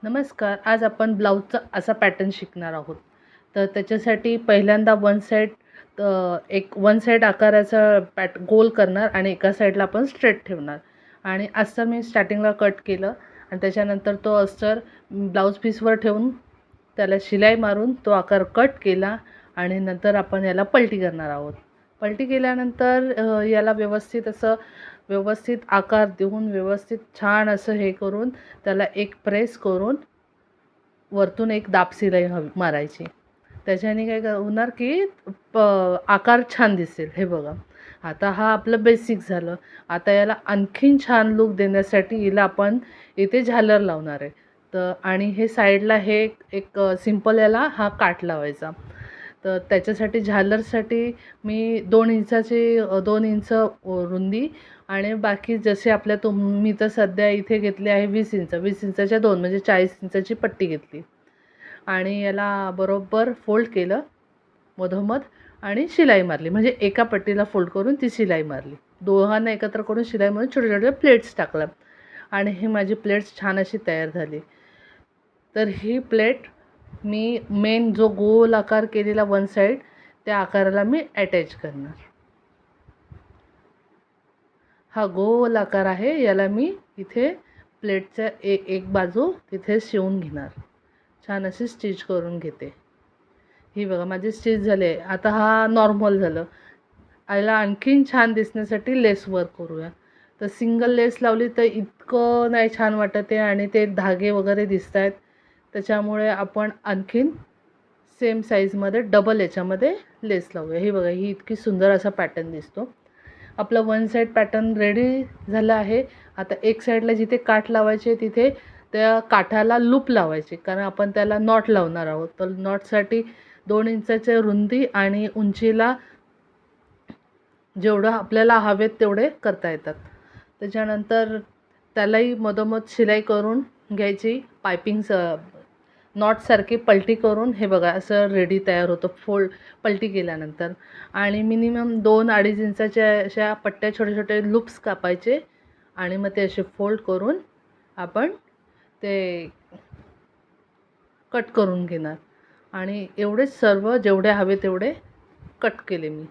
नमस्कार. आज आपण ब्लाऊजचा असा पॅटर्न शिकणार आहोत. तर त्याच्यासाठी पहिल्यांदा वन साइड आकाराचा गोल करणार आणि एका साईडला आपण स्ट्रेट ठेवणार आणि अस्तर मी स्टार्टिंगला कट केलं आणि त्याच्यानंतर तो अस्तर ब्लाऊज पीसवर ठेवून त्याला शिलाई मारून तो आकार कट केला आणि नंतर आपण याला पलटी करणार आहोत. पलटी केल्यानंतर याला व्यवस्थित आकार देऊन व्यवस्थित छान असं हे करून त्याला एक प्रेस करून वरतून एक दाब शिलाई मारायची. त्याच्याने काय होणार की आकार छान दिसेल. हे बघा, आता हा आपलं बेसिक झालं. आता याला आणखीन छान लुक देण्यासाठी याला आपण इथे झालर लावणार आहे. तर आणि हे साईडला हे एक सिंपल याला हा काठ लावायचा. तर त्याच्यासाठी झालरसाठी मी 2 इंच रुंदी आणि बाकी जसे आपल्या मी तर सध्या इथे घेतले आहे 20 इंचाच्या 2 म्हणजे 40 इंचाची पट्टी घेतली आणि याला बरोबर फोल्ड केलं मधोमध आणि शिलाई मारली. म्हणजे एका पट्टीला फोल्ड करून ती शिलाई मारली. दोघांना एकत्र करून शिलाई मारून छोटे छोटे प्लेट्स टाकल्या आणि ही माझी प्लेट्स छान अशी तयार झाली. तर ही प्लेट मी मेन जो गोल आकार केलेला वन साईड त्या आकाराला मी अटॅच करणार. हा गोल आकार आहे, याला मी इथे प्लेटच्या एक बाजू तिथे शिवून घेणार. छान अशी स्टिच करून घेते. ही बघा माझी स्टिच झाले. आता हा नॉर्मल झालं. याला आणखीन छान दिसण्यासाठी लेस वर्क करूया. तर सिंगल लेस लावली तर इतकं नाही छान वाटत आहे आणि ते धागे वगैरे दिसत आहेत. त्याच्यामुळे आपण आणखीन सेम साईजमध्ये डबल याच्यामध्ये लेस लावूया. ही बघा, ही इतकी सुंदर असा पॅटर्न दिसतो. आपलं वन साईड पॅटर्न रेडी झालं आहे. आता एक साईडला जिथे काठ लावायचे तिथे त्या काठाला लूप लावायचे, कारण आपण त्याला नॉट लावणार आहोत. तर नॉटसाठी 2 इंचाच्या रुंदी आणि उंचीला जेवढं आपल्याला हवेत तेवढे करता येतात. त्याच्यानंतर त्यालाही मधोमध शिलाई करून घ्यायची. नॉटसारखी पलटी करून हे बघा असं रेडी तयार होतं पलटी केल्यानंतर. आणि मिनिमम 2-2.5 इंचाच्या अशा पट्ट्या छोटे छोटे लूप्स कापायचे आणि मग ते असे फोल्ड करून आपण ते कट करून घेणार. आणि एवढेच सर्व जेवढे हवे तेवढे कट केले मी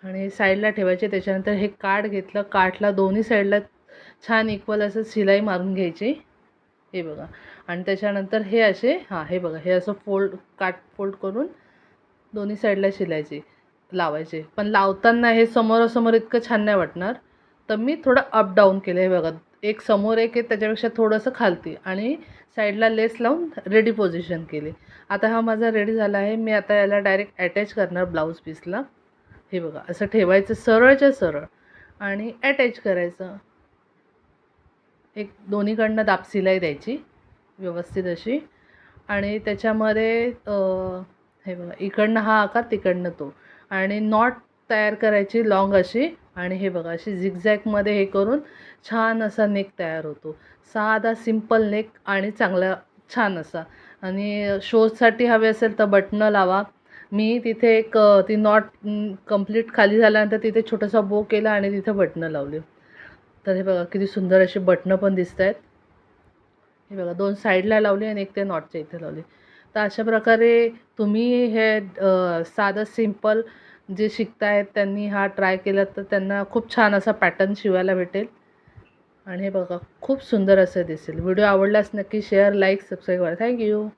आणि साईडला ठेवायचे. त्याच्यानंतर हे काठ घेतलं. काठला दोन्ही साईडला छान इक्वल असं शिलाई मारून घ्यायची. हे बघा, आणि त्याच्यानंतर हे असे हे बघा, हे असं काठ फोल्ड करून दोन्ही साईडला शिलायचे लावायचे. पण लावताना हे समोरासमोर इतकं छान नाही वाटणार, तर मी थोडं अप डाऊन केलं. हे बघा, एक समोर एक आहे त्याच्यापेक्षा थोडंसं खालती आणि साईडला लेस लावून रेडी पोझिशन केली. आता हा माझा रेडी झाला आहे. मी आता याला डायरेक्ट अटॅच करणार ब्लाऊज पीसला. हे बघा, असं ठेवायचं सरळच्या सरळ आणि अटॅच करायचं. एक दोन्हीकडनं दाब शिलाई द्यायची व्यवस्थित अशी आणि त्याच्यामध्ये हे बघा, इकडनं हा आकार तिकडनं तो आणि नॉट तयार करायची लॉंग अशी. आणि हे बघा, अशी झिगझॅगमध्ये हे करून छान असा नेक तयार होतो. साधा सिंपल नेक आणि चांगला छान असा. आणि शोजसाठी हवे असेल तर बटणं लावा. मी तिथे ती नॉट कंप्लीट खाली झाल्यानंतर तिथे छोटासा बो केला आणि तिथं बटणं लावली. तर हे बघा किती सुंदर अशी बटणं पण दिसत आहेत. हे बघा, 2 साईडला लावली आणि एक ते नॉटच्या इथे लावली. तर अशा प्रकारे तुम्ही हे साधं सिंपल जे शिकतायत त्यांनी हा ट्राय केला तर त्यांना खूप छान असा पॅटर्न शिवायला भेटेल. आणि हे बघा, खूप सुंदर असं दिसेल. व्हिडिओ आवडल्यास नक्की शेअर, लाईक, सबस्क्राईब करा. थँक्यू.